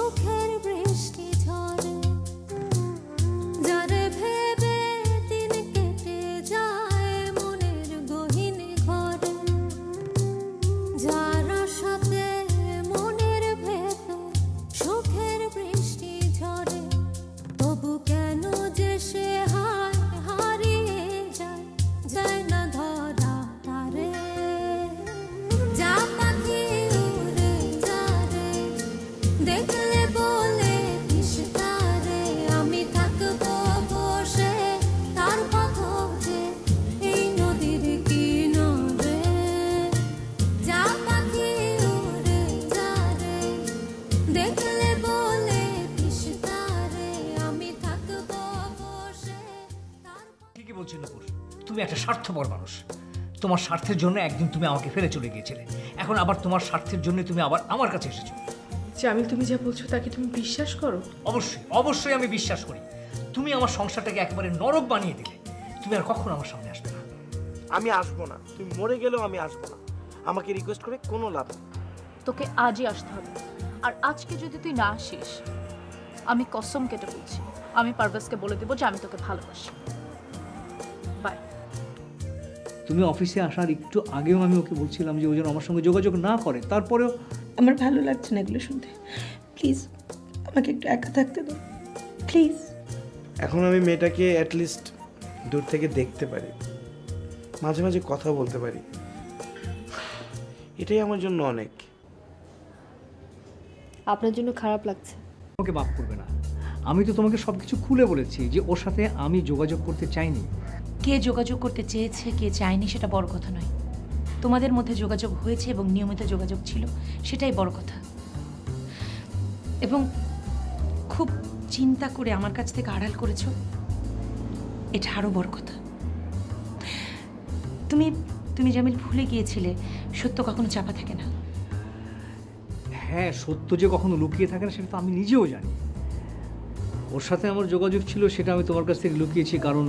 সুখের বৃষ্টি ঝরে যারে ভেবে দিন কেটে যায় মনের গহীন ঘরে যার সাথে মনের ভেতর সুখের বৃষ্টি ঝরে তবু কেন যে সে হারিয়ে যায় যায় না ধরা তারে যা পাখি উড়ে যা রে দেখলে বলে ইশতারে আমি থাকবো বসে তার পথ যে এই নদীর কিনারে যা পাখি উড়ে যা রে দেখলে বলে ইশতারে আমি থাকবো বসে তার ঠিকই বলছেন নূপুর, তুমি একটা স্বার্থপর মানুষ। তোমার স্বার্থের জন্য একদিন তুমি আমাকে ফেলে চলে গিয়েছিলে, এখন আবার তোমার স্বার্থের জন্য তুমি আবার আমার কাছে এসেছো। জামিল, তুমি যা বলছো তাকে তুমি বিশ্বাস করো? অবশ্যই অবশ্যই আমি বিশ্বাস করি। তুমি আমার সংসারটাকে একেবারে নরক বানিয়ে দিলে। তুমি আর কখনো আমার সামনে আসবে না। আমি আসবো না, তুমি মরে গেলেও আমি আসবো না। আমাকে রিকোয়েস্ট করে কোনো লাভ নেই। তোকে আজই আসতে হবে, আর আজকে যদি তুই না আসিস আমি কসম কেটে বলছি আমি পারভেজকে বলে দেবো যে আমি তোকে ভালোবাসি। বাই। তুমি অফিসে আসার একটু আগেও আমি ওকে বলছিলাম যে ও যেন আমার সঙ্গে যোগাযোগ না করে, তারপরেও আমার ভালো লাগছে না এগুলো শুনতে। প্লিজ আমাকে একটু একা থাকতে দাও প্লিজ। এখন আমি মেয়েটাকে অ্যাটলিস্ট দূর থেকে দেখতে পারি, মাঝে মাঝে কথা বলতে পারি, এটাই আমার জন্য অনেক। আপনার জন্য খারাপ লাগছে? তোমাকে মাফ করবে না। আমি তো তোমাকে সবকিছু খুলে বলেছি যে ওর সাথে আমি যোগাযোগ করতে চাইনি। কে যোগাযোগ করতে চেয়েছে কে চায়নি সেটা বড় কথা নয়। তোমাদের মধ্যে যোগাযোগ হয়েছে এবং নিয়মিত যোগাযোগ ছিল, সেটাই বড় কথা। এবং খুব চিন্তা করে আমার কাছ থেকে আড়াল করেছো, এটা আরো বড় কথা। তুমি তুমি জামিল ভুলে গিয়েছিলে সত্য কখনো চাপা থাকে না। হ্যাঁ, সত্য যে কখনো লুকিয়ে থাকে না সেটা তো আমি নিজেও জানি। ওর সাথে আমার যোগাযোগ ছিল, সেটা আমি তোমার কাছ থেকে লুকিয়েছি, কারণ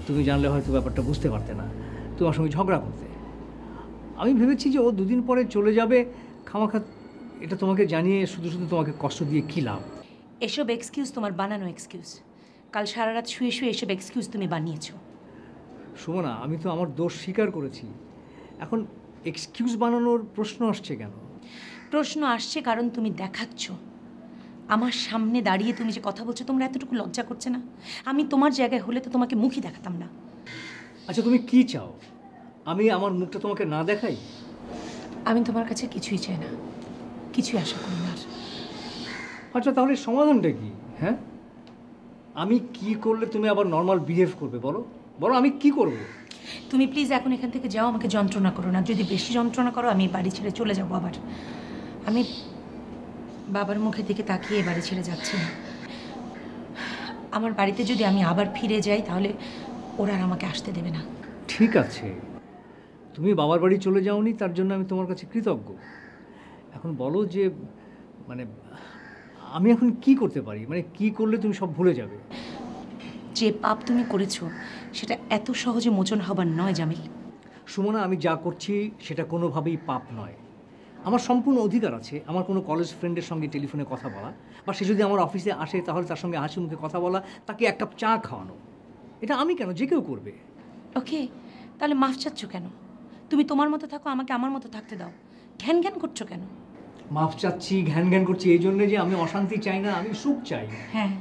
তুমি জানলে হয়তো ব্যাপারটা বুঝতে পারতে না, তোমার সঙ্গে ঝগড়া করতে। আমি ভেবেছি যে ও দুদিন পরে চলে যাবে, খামাখা এটা তোমাকে জানিয়ে শুধু শুধু তোমাকে কষ্ট দিয়ে কী লাভ। এসব এক্সকিউজ তোমার বানানো এক্সকিউজ। কাল সারা রাত শুয়ে শুয়ে এসব এক্সকিউজ তুমি বানিয়েছো। সুমনা, আমি তো আমার দোষ স্বীকার করেছি, এখন এক্সকিউজ বানানোর প্রশ্ন আসছে কেন? প্রশ্ন আসছে কারণ তুমি দেখাচ্ছ। আমার সামনে দাঁড়িয়ে তুমি যে কথা বলছো, তোমরা এতটুকু লজ্জা করছে না? আমি তোমার জায়গায় হলে তো তোমাকে মুখই দেখাতাম না। আচ্ছা, তুমি কি চাও? আমি আমার মুখটা তোমাকে না দেখাই? আমি তোমার কাছে কিছুই চাই না, কিছুই আশা করি না। আচ্ছা, তাহলে সমাধানটা কি? হ্যাঁ, আমি কি করলে তুমি আবার নর্মাল বিহেভ করবে? বলো বলো, আমি কি করব? তুমি প্লিজ এখন এখান থেকে যাও, আমাকে যন্ত্রণা করো না। যদি বেশি যন্ত্রণা করো আমি বাড়ি ছেড়ে চলে যাবো। আবার আমি বাবার মুখের দিকে তাকিয়ে বাড়ি ছেড়ে যাচ্ছি না। আমার বাড়িতে যদি আমি আবার ফিরে যাই তাহলে ওরা আর আমাকে আসতে দেবে না। ঠিক আছে, তুমি বাবার বাড়ি চলে যাওনি, তার জন্য আমি তোমার কাছে কৃতজ্ঞ। এখন বলো যে মানে আমি এখন কি করতে পারি, মানে কি করলে তুমি সব ভুলে যাবে? যে পাপ তুমি করেছো সেটা এত সহজে মোচন হবার নয় জামিল। সুমনা, আমি যা করছি সেটা কোনোভাবেই পাপ নয়। আমার সম্পূর্ণ অধিকার আছে আমার কোনো কলেজ ফ্রেন্ডের সঙ্গে টেলিফোনে কথা বলা, বা সে যদি আমার অফিসে আসে তাহলে তার সঙ্গে হাসি মুখে কথা বলা, তাকে এক কাপ চা খাওয়ানো। এটা আমি কেন, যে কেউ করবে। ওকে, তাহলে মাফ চাচ্ছ কেন? তুমি তোমার মতো থাকো, আমাকে আমার মতো থাকতে দাও। ঘ্যান ঘ্যান করছো কেন? মাফ চাচ্ছি, ঘ্যান ঘ্যান করছি এই জন্যে যে আমি অশান্তি চাই না, আমি সুখ চাই। হ্যাঁ,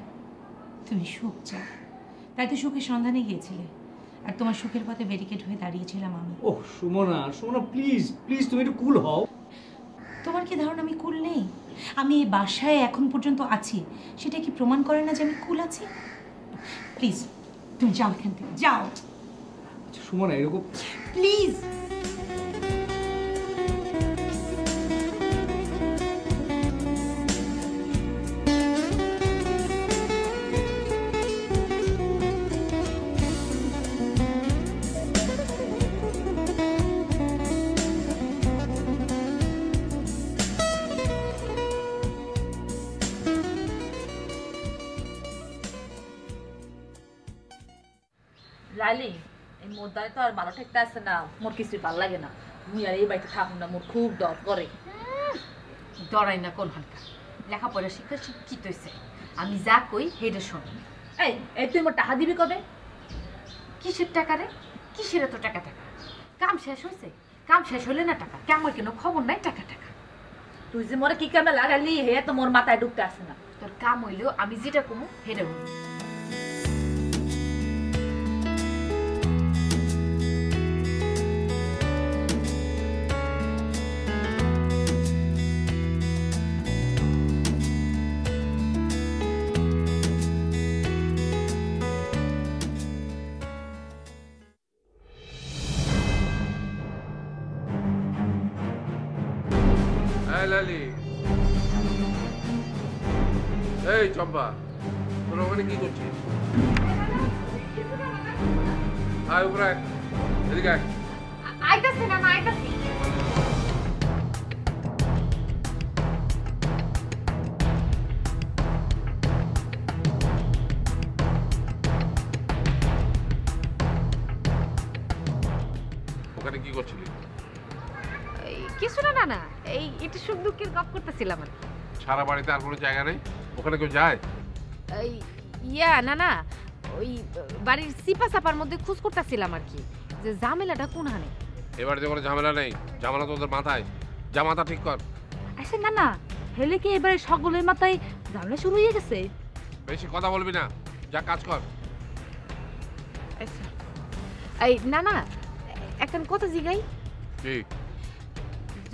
তুমি সুখ চাও, তাই তো সুখের সন্ধানে গিয়েছিলে, আর তোমার সুখের পথে ব্যারিকেড হয়ে দাঁড়িয়েছিলাম আমি। ওহ সুমনা, সুমনা প্লিজ প্লিজ, তুমি একটু কুল হও। তোমার কি ধারণা আমি কুল নেই? আমি এই বাসায় এখন পর্যন্ত আছি, সেটা কি প্রমাণ করে না যে আমি কুল আছি? প্লিজ তুমি যাও এখান থেকে, যাও। সুমনা এরকম প্লিজ। লালি, এই মোর দ্বারে তো আর ভালো ঠেকতে আসে না, মোর কিছুই ভাল লাগে না। মুই আর এই বাড়িতে থাকুন না, মোর খুব ডর করে। ডরাই না কোন হালকা, লেখাপড়া শিক্ষা শিক্ষিত হয়েছে। আমি যা কই হেডে শোন। এই এই তুই আমার টাকা দিবি কবে? কিসের টাকা রে? কিসের এত টাকা? কাম শেষ হয়েছে, কাম শেষ হলে না টাকা। কেমন কেন খবর নাই টাকা। তুই যে মোরে কি কামে লাগালি হে তো মোর মাথায় ঢুকতে আসে না। তোর কাম হইলেও আমি যেটা কমু হেডে হইল। লালি, এই চম্পা, তোরা ওখানে কি করছিস? আয় উপরে আয়, এদিকে আয়। আইতাছি না আইতাছি। ওখানে কি করছিলি? কিছু না না, এই একটু সুখ দুঃখের গপ করতেছিলাম আর। সারা বাড়িতে আর কোনো জায়গা নেই? ওখানে কেউ যায়? ইয়া না, ওই বাড়ির সিপা সাপার মধ্যে খোঁজ করতেছিলাম আর কি, যে ঝামেলাটা কোনখানে। এবারে কোনো ঝামেলা নেই, ঝামেলা তোদের মাথায়। যা মাথা ঠিক কর। আচ্ছা না হেলে কি এবারে সকলের মাথায় ঝামেলা শুরু হয়ে গেছে? বেশি কথা বলবি না, যা কাজ কর। আচ্ছা এই না এখন কথা জিগাই। কি?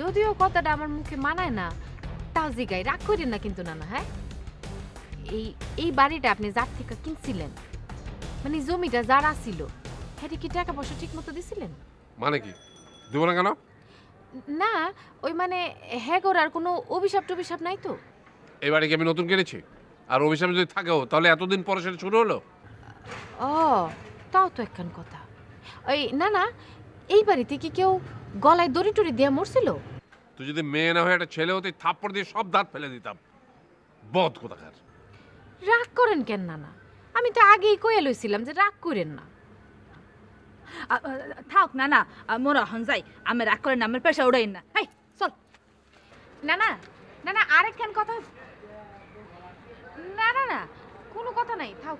যদিও কথাটা আমার মুখে মানায় না, তাও জিগাই, রাগ করেন না কিন্তু না। হ্যাঁ, এই বাড়িটা আপনি যার থেকে কিনছিলেন, মানে জমিটা যারা ছিল, হ্যাঁ কি টাকা পয়সা ঠিক মতো দিছিলেন? মানে কি দিব না কেন? না ওই মানে হ্যাঁ করার কোনো অভিশাপ টভিশাপ নাই তো? এই বাড়ি কি আমি নতুন কিনেছি? আর অভিশাপ যদি থাকেও তাহলে এতদিন পরে সেটা শুরু হলো? ও তাও তো একখান কথা। ওই না এই বাড়িতে কি কেউ গলায় দড়ি টড়ি দিয়ে মরছিল? তুই যদি মেয়ে না হয়ে একটা ছেলে হতে থাপ্পড় দিয়ে সব দাঁত ফেলে দিতাম। বদ কোথাকার। রাগ করেন কেন না? আমি তো আগেই কয়ে লইছিলাম যে রাগ করেন না। থাক না মোরা হন যাই, আমি রাগ করেন না, আমার পেশা উড়াইন না। এই চল। না আরেকখান কথা। না কোনো কথা নাই, থাক।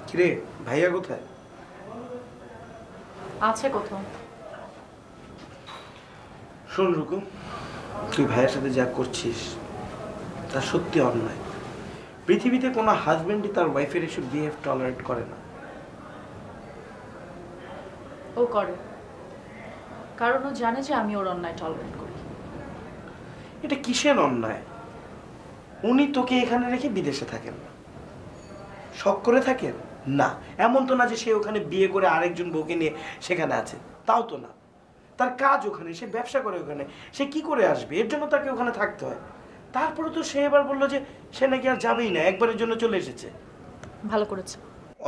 কিরে ভাইয়া কোথায়? আছে কোথাও। শোন রুকু, তুই ভাইয়ের সাথে যা করছিস তা সত্যি অন্যায়। পৃথিবীতে কোনো হাজবেন্ডই তার ওয়াইফের এসব বিহেভ টলারেট করে না। ও করে, কারণ ও জানে যে আমি ওর অন্যায় টলারেট করি। এটা কিসের অন্যায়? উনি তোকে এখানে রেখে বিদেশে থাকেন, শখ করে থাকেন না? এমন তো না যে সে ওখানে বিয়ে করে আরেকজন বউকে নিয়ে সেখানে আছে, তাও তো না। তার কাজ ওখানে, সে ব্যবসা করে ওখানে, সে কি করে আসবে? এর জন্য তাকে ওখানে থাকতে হয়। তারপরে তো সে এবার বললো যে সে নাকি আর যাবেই না, একবারের জন্য চলে এসেছে। ভালো করেছে।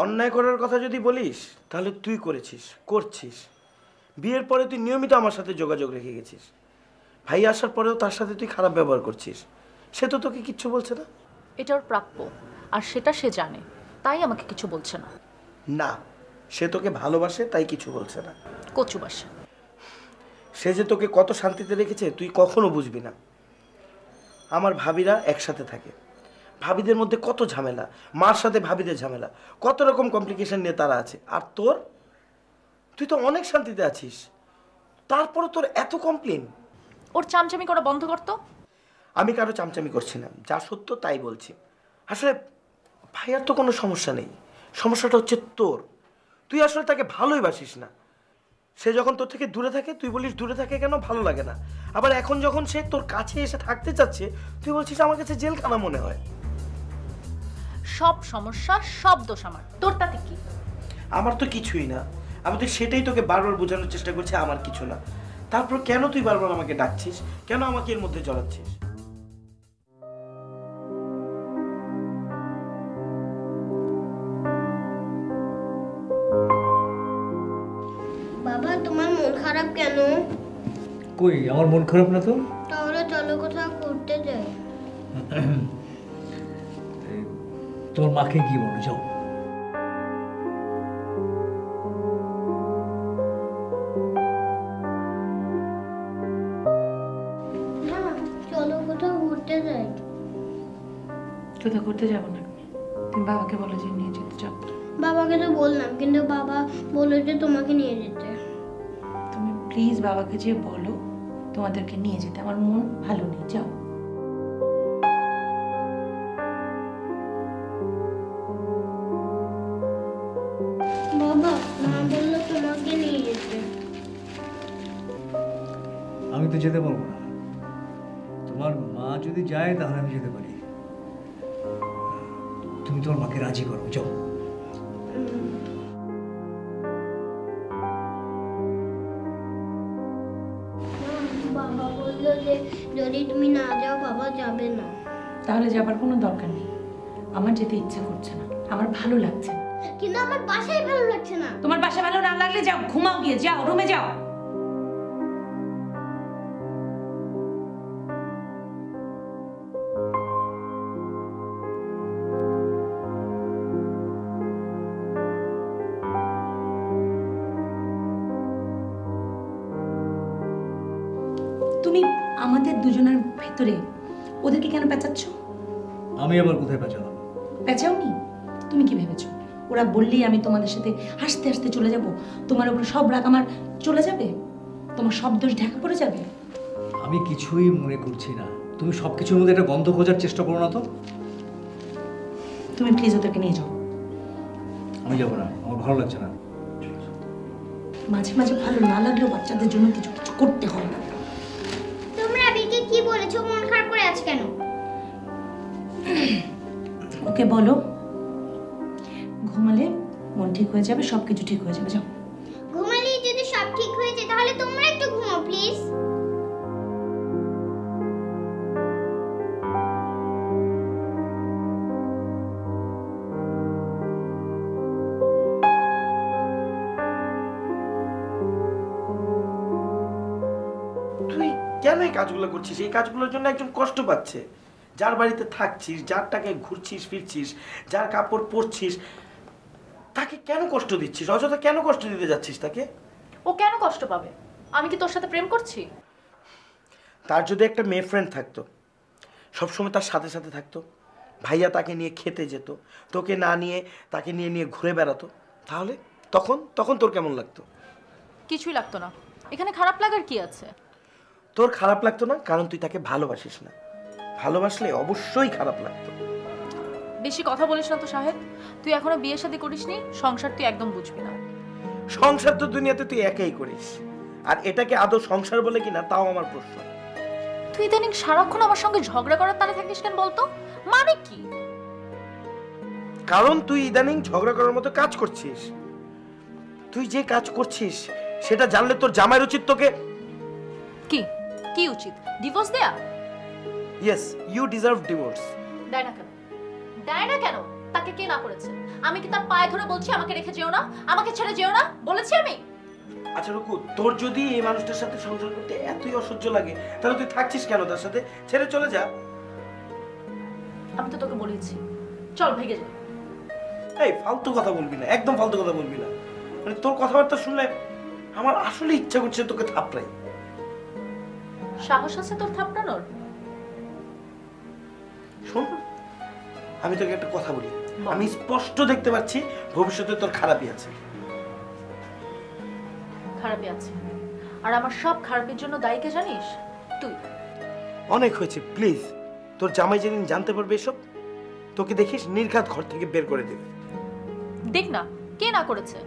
অন্যায় করার কথা যদি বলিস তাহলে তুই করছিস। বিয়ের পরে তুই নিয়মিত আমার সাথে যোগাযোগ রেখে গেছিস, ভাই আসার পরেও তার সাথে তুই খারাপ ব্যবহার করছিস। সে তো তোকে কিচ্ছু বলছে না। এটা ওর প্রাপ্য, আর সেটা সে জানে, তাই আমাকে কিছু বলছে না। না, সে তোকে ভালোবাসে তাই কিছু বলছে না। কচু বাসে। সে যে তোকে কত শান্তিতে রেখেছে তুই কখনো বুঝবি না। আমার ভাবিরা একসাথে থাকে, ভাবিদের মধ্যে কত ঝামেলা, মার সাথে ভাবিদের ঝামেলা, কত রকম কমপ্লিকেশন নিয়ে তারা আছে। আর তুই তো অনেক শান্তিতে আছিস, তারপরে তোর এত কমপ্লেন। ওর চামচামি করা বন্ধ করতো। আমি কারো চামচামি করছি না, যা সত্য তাই বলছি। আসলে ভাইয়ার তো কোনো সমস্যা নেই, সমস্যাটা হচ্ছে তোর। তুই আসলে তাকে ভালোই বাসিস না। সে যখন তোর থেকে দূরে থাকে তুই বলিস দূরে থাকে কেন, ভালো লাগে না। আবার এখন যখন সে তোর কাছে এসে থাকতে চাচ্ছে তুই বলছিস আমার কাছে জেলখানা মনে হয়। সব সমস্যা, সব দোষ আমার, তোর তাতে কি? আমার তো কিছুই না, আমি তো সেটাই তোকে বারবার বোঝানোর চেষ্টা করছি আমার কিছু না। তারপর কেন তুই বারবার আমাকে ডাকছিস, কেন আমাকে এর মধ্যে জড়াচ্ছিস? বাবা, তোমার মন খারাপ কেন? কই, আমার মন খারাপ না তো। তাহলে চলো কোথাও ঘুরতে যাই। তোমার মাকে কি বলো, যাও। কোথাও ঘুরতে যাবো না, তুমি বাবাকে বলে যে নিয়ে যেতে চাও। বাবাকে তো বললাম, কিন্তু বাবা বললো যে তোমাকে নিয়ে যেতে। তুমি প্লিজ বাবাকে যে বলো তোমাদেরকে নিয়ে যেতে, আমার মন ভালো নেই, যাও। বাবা মা বললো তোমাকে নিয়ে যেতে। আমি তো যেতে পারবো না। তোমার মা যদি যায় তাহলে আমি যেতে পারি। তুমি তোমার মাকে রাজি করো, যাও। বাবা বললো যে যদি তুমি না যাও বাবা যাবে না। তাহলে যাবার কোনো দরকার নেই, আমার যেতে ইচ্ছে করছে না, আমার ভালো লাগছে না। কিন্তু আমার বাসায় ভালো লাগছে না। তোমার বাসা ভালো না লাগলে যাও, ঘুমাও গিয়ে, যাও রুমে যাও। তুমি আমাদের দুজনের ভেতরে ওদেরকে কেন পেঁচাচ্ছ? আমি আবার কোথায় পেঁচালাম? পেঁচাওনি? তুমি কি ভেবেছো ওরা বললেই আমি তোমাদের সাথে হাসতে হাসতে চলে যাব, তোমার উপর সব রাগ আমার চলে যাবে, তোমার সব দোষ ঢাকা পড়ে যাবে? আমি কিছুই মনে করছি না। তুমি সবকিছুর মধ্যে একটা গন্ধ খোঁজার চেষ্টা করো না তো। তুমি প্লিজ ওদেরকে নিয়ে যাও। আমি যাবো না, আমার ভালো লাগছে না। মাঝে মাঝে ভালো না লাগলেও বাচ্চাদের জন্য কিছু কিছু করতে হয় না। তোমরা আবিরকে কি বলেছো? মন খারাপ করে আছে কেন? ওকে বলো ঘুমালে মন ঠিক হয়ে যাবে, সবকিছু ঠিক হয়ে যাবে, যাও। ঘুমালেই যদি সব ঠিক হয়ে যায় তাহলে তোমরা একটু ঘুমাও প্লিজ। তুই কেন এই কাজগুলো করছিস? এই কাজগুলোর জন্য একজন কষ্ট পাচ্ছে। যার বাড়িতে থাকছিস, যার টাকায় ঘুরছিস ফিরছিস, যার কাপড় পরছিস, তাকে কেন কষ্ট দিচ্ছিস? অযথা কেন কষ্ট দিতে যাচ্ছিস তাকে? ও কেন কষ্ট পাবে? আমি কি তোর সাথে প্রেম করছি? তার যদি একটা মেয়ে ফ্রেন্ড থাকতো, সবসময় তার সাথে সাথে থাকতো, ভাইয়া তাকে নিয়ে খেতে যেত, তোকে না নিয়ে তাকে নিয়ে নিয়ে ঘুরে বেড়াতো, তাহলে তখন তখন তোর কেমন লাগতো? কিছুই লাগতো না। এখানে খারাপ লাগার কি আছে? তোর খারাপ লাগতো না কারণ তুই তাকে ভালোবাসিস না। ভালোবাসলে অবশ্যই খারাপ লাগতো। বেশি কথা বলিস না তো সাহেব। তুই এখনো বিয়ে শাদী করিসনি, সংসার তুই একদম বুঝবি না। সংসার তো দুনিয়াতে তুই একাই করিস, আর এটাকে আদৌ সংসার বলে কিনা তাও আমার প্রশ্ন। তুই ইদানিং সারাক্ষণ আমার সঙ্গে ঝগড়া করার তালে থাকিস কেন বলতো? মানে কি? কারণ তুই ইদানিং ঝগড়া করার মতো কাজ করছিস। তুই যে কাজ করছিস সেটা জানলে তোর জামাইয়ের উচিত তোকে কি কি উচিত? ডিভোর্স দেয়া? Yes, you deserve divorce. দেয় না কেন? দেয় না কেন? তাকে কে না করেছে? আমি কি তার পায়ে ধরে বলছি আমাকে রেখে যেও না, আমাকে ছেড়ে যেও না বলেছি আমি? আচ্ছা রুকু, তোর যদি এই মানুষটার সাথে সংসার করতে এতই অসহ্য লাগে তাহলে তুই থাকছিস কেন তার সাথে? ছেড়ে চলে যা। আমি তো তোকে বলেছি চল ভেগে যা। এই ফালতু কথা বলবি না, একদম ফালতু কথা বলবি না। মানে তোর কথাবার্তা শুনলে আমার আসলে ইচ্ছা করছে তোকে থাপড়াই। সাহস আছে তোর থাপড়ানোর? শোন, আমি তোকে একটা কথা বলি। আমি স্পষ্ট দেখতে পাচ্ছি ভবিষ্যতে তোর খারাপই আছে। খারাপই আছে। আর আমার সব খারাপের জন্য দায়ী কে জানিস? তুই। অনেক হয়েছে, প্লিজ। তোর জামাই যেদিন জানতে পারবে এসব, তোকে দেখিস নির্ঘাত ঘর থেকে বের করে দেবে। দেখ না কে না করেছে।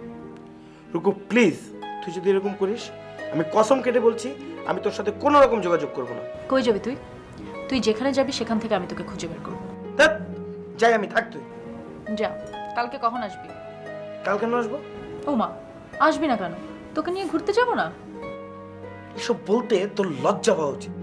রুকু প্লিজ, তুই যদি এরকম করিস আমি কসম কেটে বলছি আমি তোর সাথে কোনো রকম যোগাযোগ করব না। কই যাবি তুই? তুই যেখানে যাবি সেখান থেকে আমি তোকে খুঁজে বের করব। ধ্যাৎ, যাই আমি, থাক তুই। যা। কালকে কখন আসবি? কাল কেন আসবো? ও মা, আসবি না কেন? তোকে নিয়ে ঘুরতে যাব না? এসব বলতে তোর লজ্জা পাওয়া উচিত।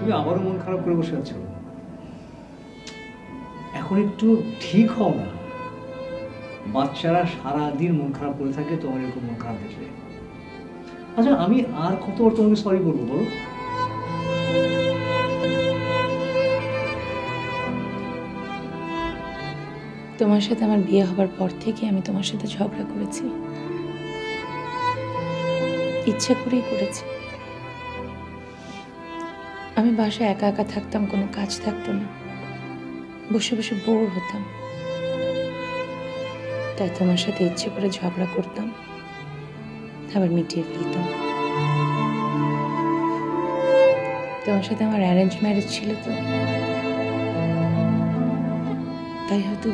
তুমি আবারও মন খারাপ করে বসে আছো। এখন একটু ঠিক হও না। বাচ্চারা সারাদিন মন খারাপ করে থাকে তোমার এরকম মন খারাপ দেখলে। আচ্ছা আমি আর কতবার তোমাকে সরি বলবো বলো? তোমার সাথে আমার বিয়ে হবার পর থেকে আমি তোমার সাথে ঝগড়া করেছি, ইচ্ছে করেই করেছি। আমি বাসায় একা একা থাকতাম, কোনো কাজ থাকতো না, বসে বসে বোর হতাম, তাই তোমার সাথে ইচ্ছে করে ঝগড়া করতাম, আবার মিটিয়ে ফেলতাম। তোমার সাথে আমার অ্যারেঞ্জ ম্যারেজ ছিল তো, তাই হয়তো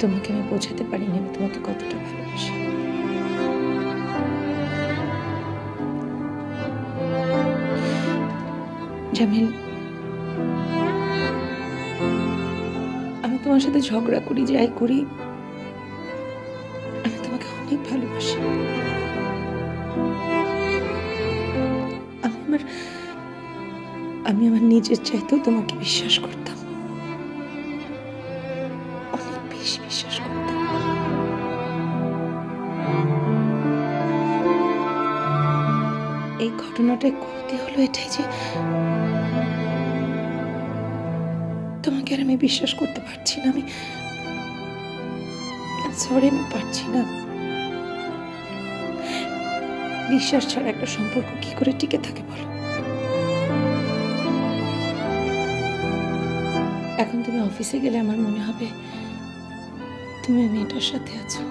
তোমাকে আমি বোঝাতে পারিনি আমি তোমাকে কতটা ভালোবাসি। জামিল, আমি তোমার সাথে ঝগড়া করি, যাই করি, আমি তোমাকে অনেক ভালোবাসি। আমি আমার নিজের চাইতেও তোমাকে বিশ্বাস করতাম, অনেক বেশি বিশ্বাস করতাম। এই ঘটনাটায় ক্ষতি হলো এটাই যে তোমাকে আর আমি বিশ্বাস করতে পারছি না। আমি সরি, আমি পারছি না। বিশ্বাস ছাড়া একটা সম্পর্ক কি করে টিকে থাকে বলো? এখন তুমি অফিসে গেলে আমার মনে হবে তুমি মেয়েটার সাথে আছো,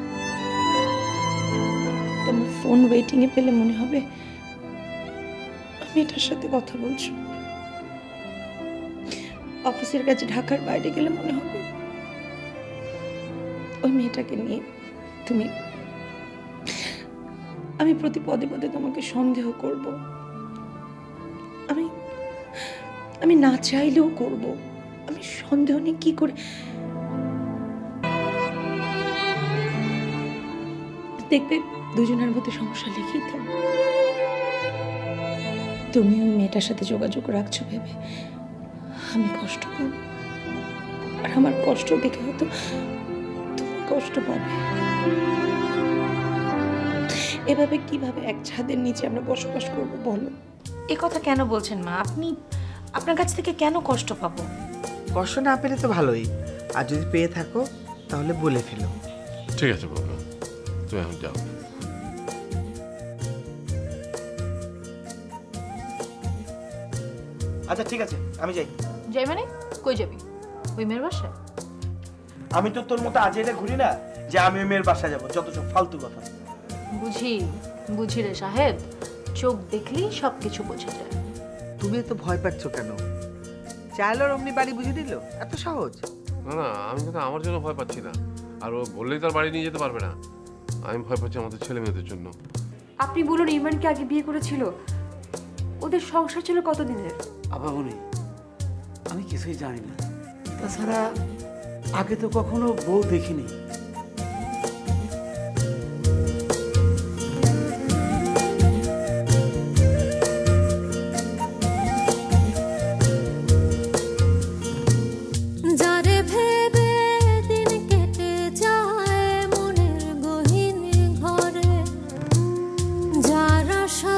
তোমার ফোন ওয়েটিং এ পেলে মনে হবে মেয়েটার সাথে কথা বলছো, অফিসের কাছে ঢাকার বাইরে গেলে মনে হবে ওই মেয়েটাকে নিয়ে তুমি। আমি প্রতি পদে পদে তোমাকে সন্দেহ করব, আমি না চাইলেও করব। আমি সন্দেহ নিয়ে কি করে দেখবে দুজনের মধ্যে সমস্যা লেগেই থাকবে। তুমি ওই মেয়েটার সাথে যোগাযোগ রাখছো ভেবে আমি কষ্ট পাব, আর আমার কষ্ট দেখে হয়তো তুমি কষ্ট পাবে। এভাবে কিভাবে এক ছাদের নিচে আমরা বসবাস করব বলো? এ কথা কেন বলছেন মা? আপনি আপনার কাছ থেকে কেন কষ্ট পাবো? কষ্ট না পেলে তো ভালোই, আর যদি পেয়ে থাকো তাহলে বলে ফেলো। ঠিক আছে বাবা, তুমি এখন যাও। আচ্ছা ঠিক আছে, আমি যাই। যাই মানে কই যাবি? ওই মেয়ের বাসায়? আমি তো তোর মতো আজেরে ঘুরি না যে আমি ওই মেয়ের বাসায় যাবো, যত সব ফালতু কথা। বুঝি রে সাহেব, চোখ দেখলেই সবকিছু বোঝা যায়। তুমি এত ভয় পাচ্ছ কেন? চাইলেও অমনি বাড়ি বুঝে দিল, এত সহজ? না না, আমি কিন্তু আমার জন্য ভয় পাচ্ছি না, আর ও বললেই তার বাড়ি নিয়ে যেতে পারবে না। আমি ভয় পাচ্ছি আমাদের ছেলে মেয়েদের জন্য। আপনি বলুন, ইমরানকে আগে বিয়ে করেছিল, ওদের সংসার ছিল কতদিনের? আবাবনি, আমি কিছুই জানি না, তাছাড়া আগে তো কখনো বউ দেখিনি। যারে ভেবে দিন কেটে যায় মনের গহীন ঘরে, যার আশা